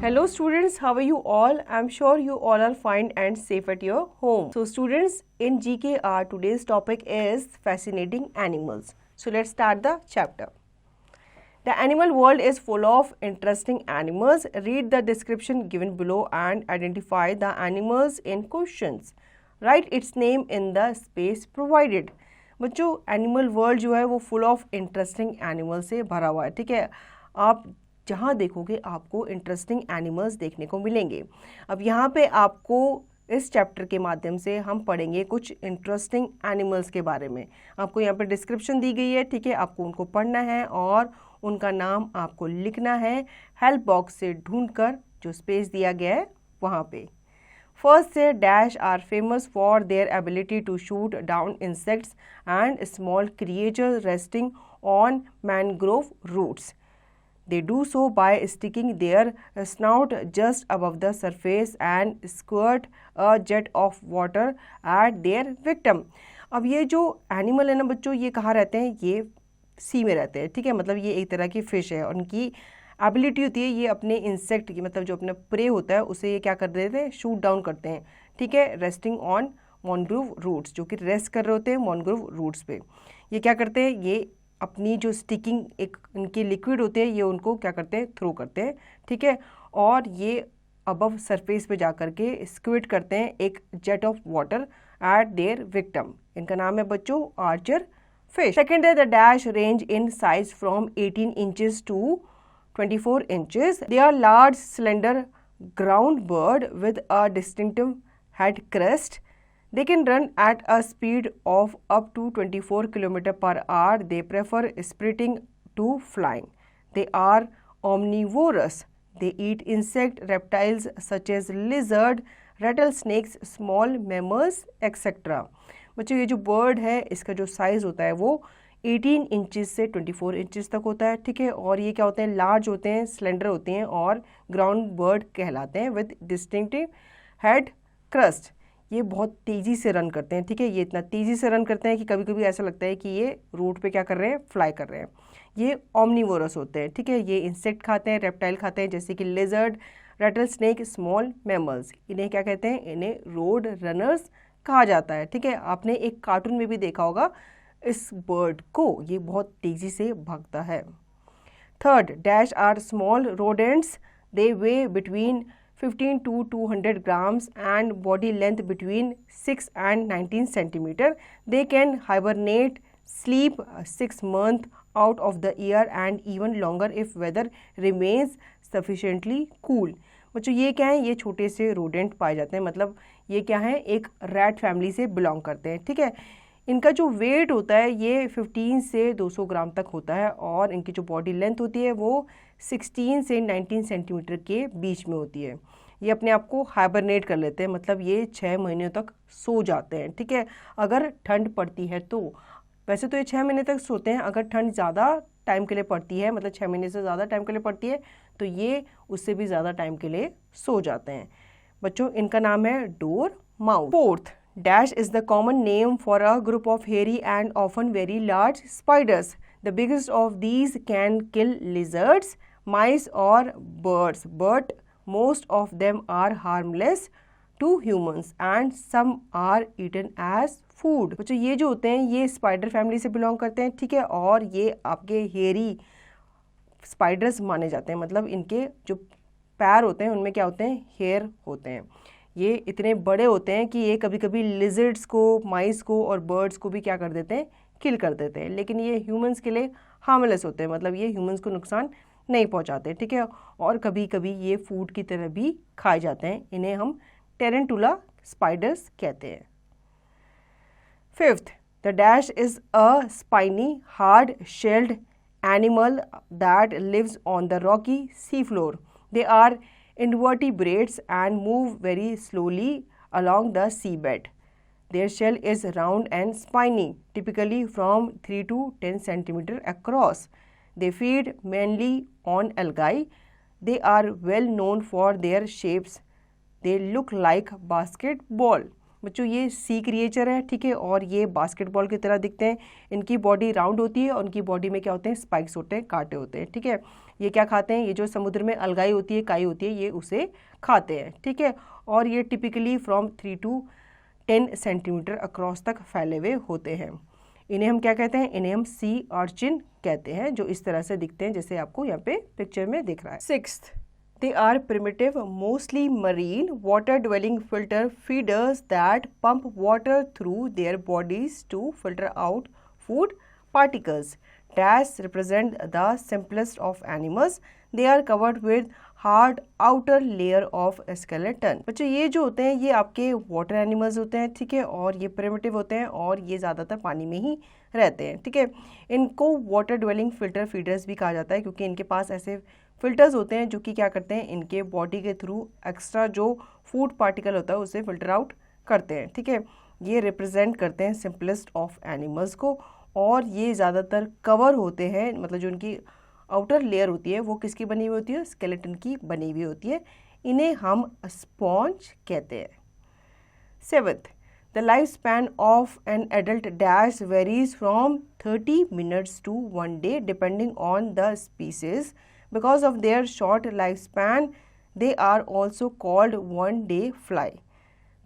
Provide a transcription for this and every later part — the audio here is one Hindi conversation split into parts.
Hello students, how are you all? I'm sure you all are fine and safe at your home. So students, in GKR today's topic is fascinating animals. So let's start the chapter. The animal world is full of interesting animals. Read the description given below and identify the animals in questions. Write its name in the space provided. बच्चों एनिमल वर्ल्ड जो है वो फुल ऑफ इंटरेस्टिंग एनिमल से भरा हुआ है. ठीक है, आप जहाँ देखोगे आपको इंटरेस्टिंग एनिमल्स देखने को मिलेंगे. अब यहाँ पे आपको इस चैप्टर के माध्यम से हम पढ़ेंगे कुछ इंटरेस्टिंग एनिमल्स के बारे में. आपको यहाँ पे डिस्क्रिप्शन दी गई है. ठीक है, आपको उनको पढ़ना है और उनका नाम आपको लिखना है हेल्प बॉक्स से ढूंढकर जो स्पेस दिया गया है वहाँ पे. फर्स्ट से dash are famous for their ability to shoot down insects and small creatures resting on mangrove roots. They do so by sticking their snout just above the surface and squirt a jet of water at their victim. अब ये जो एनिमल है ना बच्चों, ये कहाँ रहते हैं? ये सी में रहते हैं. ठीक है, मतलब ये एक तरह की फिश है. उनकी एबिलिटी होती है ये अपने इंसेक्ट की, मतलब जो अपना प्रे होता है उसे ये क्या कर देते हैं? शूट डाउन करते हैं. ठीक है, रेस्टिंग ऑन मैनग्रोव रूट्स, जो कि रेस्ट कर रहे होते हैं मैनग्रोव रूट्स पे. ये क्या करते हैं? ये अपनी जो स्टिकिंग एक इनकी लिक्विड होते हैं ये उनको क्या करते हैं? थ्रो करते हैं. ठीक है, और ये अबव सरफेस पे जा कर के स्क्विट करते हैं एक jet of water at their victim. इनका नाम है बच्चों आर्चर फिश. सेकेंड है the dash range in size from 18 inches to 24 inches. They are large slender ground bird with a distinctive head crest. They can run at a speed of up to 24 km per hour. They prefer sprinting to flying. They are omnivorous. They eat insect, reptiles such as lizard, rattlesnakes, small mammals, etc. बच्चों ये जो बर्ड है इसका जो साइज़ होता है वो 18 इंचेस से 24 इंचेस तक होता है. ठीक है, और ये क्या होते हैं? लार्ज होते हैं, स्लेंडर होते हैं और ग्राउंड बर्ड कहलाते हैं विद डिस्टिंक्टिव हेड क्रस्ट. ये बहुत तेज़ी से रन करते हैं. ठीक है, ये इतना तेज़ी से रन करते हैं कि कभी कभी ऐसा लगता है कि ये रोड पे क्या कर रहे हैं? फ्लाई कर रहे हैं. ये ओमनीवोरस होते हैं. ठीक है, ये इंसेक्ट खाते हैं, रेप्टाइल खाते हैं जैसे कि lizard, Ratle snake, small mammals. इन्हें क्या कहते हैं? इन्हें रोड रनर्स कहा जाता है. ठीक है, आपने एक कार्टून में भी देखा होगा इस बर्ड को, ये बहुत तेज़ी से भागता है. Third dash are small rodents. They weigh between 15 to 200 grams and body length between 6 and 19 centimeter. They can hibernate, sleep 6 months out of the year and even longer if weather remains sufficiently cool. बच्चों ये क्या है? ये छोटे से रोडेंट पाए जाते हैं. मतलब ये क्या है? एक रैट फैमिली से बिलोंग करते हैं. ठीक है, इनका जो वेट होता है ये 15 से 200 ग्राम तक होता है और इनकी जो बॉडी लेंथ होती है वो 16 से 19 सेंटीमीटर के बीच में होती है. ये अपने आप को हाइबरनेट कर लेते हैं, मतलब ये 6 महीने तक सो जाते हैं. ठीक है, अगर ठंड पड़ती है तो. वैसे तो ये 6 महीने तक सोते हैं. अगर ठंड ज़्यादा टाइम के लिए पड़ती है, मतलब 6 महीने से ज़्यादा टाइम के लिए पड़ती है, तो ये उससे भी ज़्यादा टाइम के लिए सो जाते हैं. बच्चों इनका नाम है door mouse. Fourth dash is the common name for a group of hairy and often very large spiders. The biggest of these can kill lizards, mice or birds, but most of them are harmless to humans and some are eaten as food. बच्चों ये जो होते हैं ये स्पाइडर फैमिली से बिलोंग करते हैं. ठीक है, और ये आपके हेयरी स्पाइडर्स माने जाते हैं. मतलब इनके जो पैर होते हैं उनमें क्या होते हैं? हेयर होते हैं. ये इतने बड़े होते हैं कि ये कभी कभी लिजर्ड्स को, माइस को और बर्ड्स को भी क्या कर देते हैं? किल कर देते हैं. लेकिन ये ह्यूमंस के लिए हार्मलेस होते हैं, मतलब ये ह्यूमंस को नुकसान नहीं पहुंचाते. ठीक है, और कभी कभी ये फूड की तरह भी खाए जाते हैं. इन्हें हम टेरेंटुला स्पाइडर्स कहते हैं. Fifth the dash is a spiny hard shelled animal that lives on the rocky sea floor. They are invertebrates and move very slowly along the seabed. Their shell is round and spiny, typically from 3 to 10 centimeter across. They feed mainly on algae. They are well known for their shapes. They look like basketball. बच्चों ये सी क्रिएचर है. ठीक है, और ये बास्केटबॉल की तरह दिखते हैं. इनकी बॉडी राउंड होती है और उनकी बॉडी में क्या होते हैं? स्पाइक्स होते हैं, कांटे होते हैं. ठीक है, ये क्या खाते हैं, ये जो समुद्र में अलगाई होती है, काई होती है, ये उसे खाते हैं, ठीक है। और ये typically from 3 to 10 centimetre across तक फैले हुए होते हैं। इन्हें हम क्या कहते हैं, इन्हें हम सी अर्चिन कहते हैं, जो इस तरह से दिखते हैं जैसे आपको यहाँ पे पिक्चर में दिख रहा है। 6th, they are primitive, mostly marine, water-dwelling filter feeders that pump water through their bodies to filter out food particles. Dash represent the simplest of animals. They are covered with hard outer layer of skeleton. बच्चों ये जो होते हैं ये आपके वाटर एनिमल्स होते हैं, ठीक है, और ये प्रिमिटिव होते हैं और ये ज़्यादातर पानी में ही रहते हैं, ठीक है। इनको वाटर ड्वेलिंग फिल्टर फीडर्स भी कहा जाता है क्योंकि इनके पास ऐसे फिल्टर्स होते हैं जो कि क्या करते हैं, इनके बॉडी के थ्रू एक्स्ट्रा जो फूड पार्टिकल होता है उसे फिल्टर आउट करते हैं, ठीक है। ये रिप्रेजेंट करते हैं सिंपलेस्ट ऑफ एनिमल्स को, और ये ज़्यादातर कवर होते हैं, मतलब जो उनकी आउटर लेयर होती है वो किसकी बनी हुई होती है, स्केलेटन की बनी हुई होती है। इन्हें हम स्पॉन्ज कहते हैं। 7th, the lifespan of an adult dash varies from 30 minutes to 1 day depending on the species. Because of their short lifespan, they are also called one-day fly.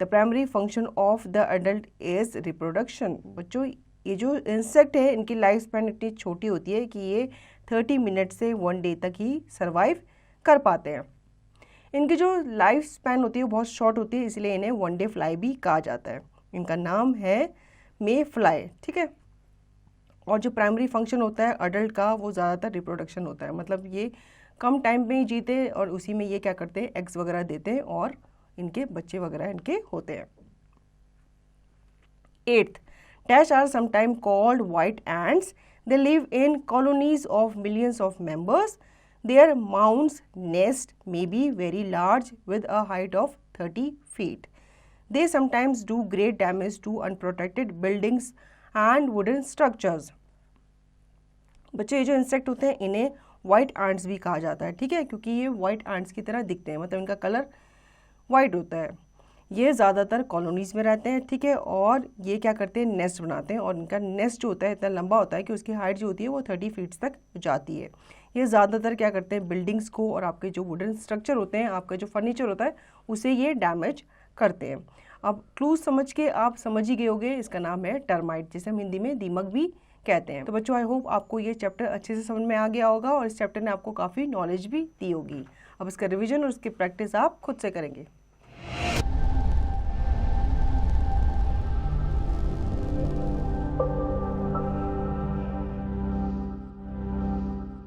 The primary function of the adult is reproduction. बच्चों ये जो इंसेक्ट है इनकी लाइफ स्पैन इतनी छोटी होती है कि ये 30 मिनट से 1 डे तक ही सर्वाइव कर पाते हैं। इनकी जो लाइफ स्पैन होती है वो बहुत शॉर्ट होती है, इसलिए इन्हें 1 डे फ्लाई भी कहा जाता है। इनका नाम है मे फ्लाई, ठीक है। और जो प्राइमरी फंक्शन होता है अडल्ट का वो ज़्यादातर रिप्रोडक्शन होता है, मतलब ये कम टाइम में ही जीते हैं और उसी में ये क्या करते हैं, एग्स वगैरह देते हैं और इनके बच्चे वगैरह इनके होते हैं। 8th, dash are sometimes called white ants. They live in colonies of millions of members. Their mounds nest may be very large with a height of 30 feet. They sometimes do great damage to unprotected buildings and wooden structures. बच्चे ये जो इंसेक्ट होते हैं इन्हें वाइट आंट्स भी कहा जाता है, ठीक है, क्योंकि ये वाइट आंट्स की तरह दिखते हैं, मतलब इनका कलर वाइट होता है। ये ज़्यादातर कॉलोनीज़ में रहते हैं, ठीक है, और ये क्या करते हैं, नेस्ट बनाते हैं, और इनका नेस्ट जो होता है इतना लंबा होता है कि उसकी हाइट जो होती है वो 30 फीट्स तक जाती है। ये ज़्यादातर क्या करते हैं, बिल्डिंग्स को और आपके जो वुडन स्ट्रक्चर होते हैं, आपका जो फर्नीचर होता है उसे ये डैमेज करते हैं। अब क्लूज समझ के आप समझ ही गए होंगे, इसका नाम है टर्माइट, जिसे हम हिंदी में दीमक भी कहते हैं। तो बच्चों आई होप आपको ये चैप्टर अच्छे से समझ में आ गया होगा और इस चैप्टर ने आपको काफ़ी नॉलेज भी दी होगी। अब इसका रिवीजन और उसकी प्रैक्टिस आप खुद से करेंगे।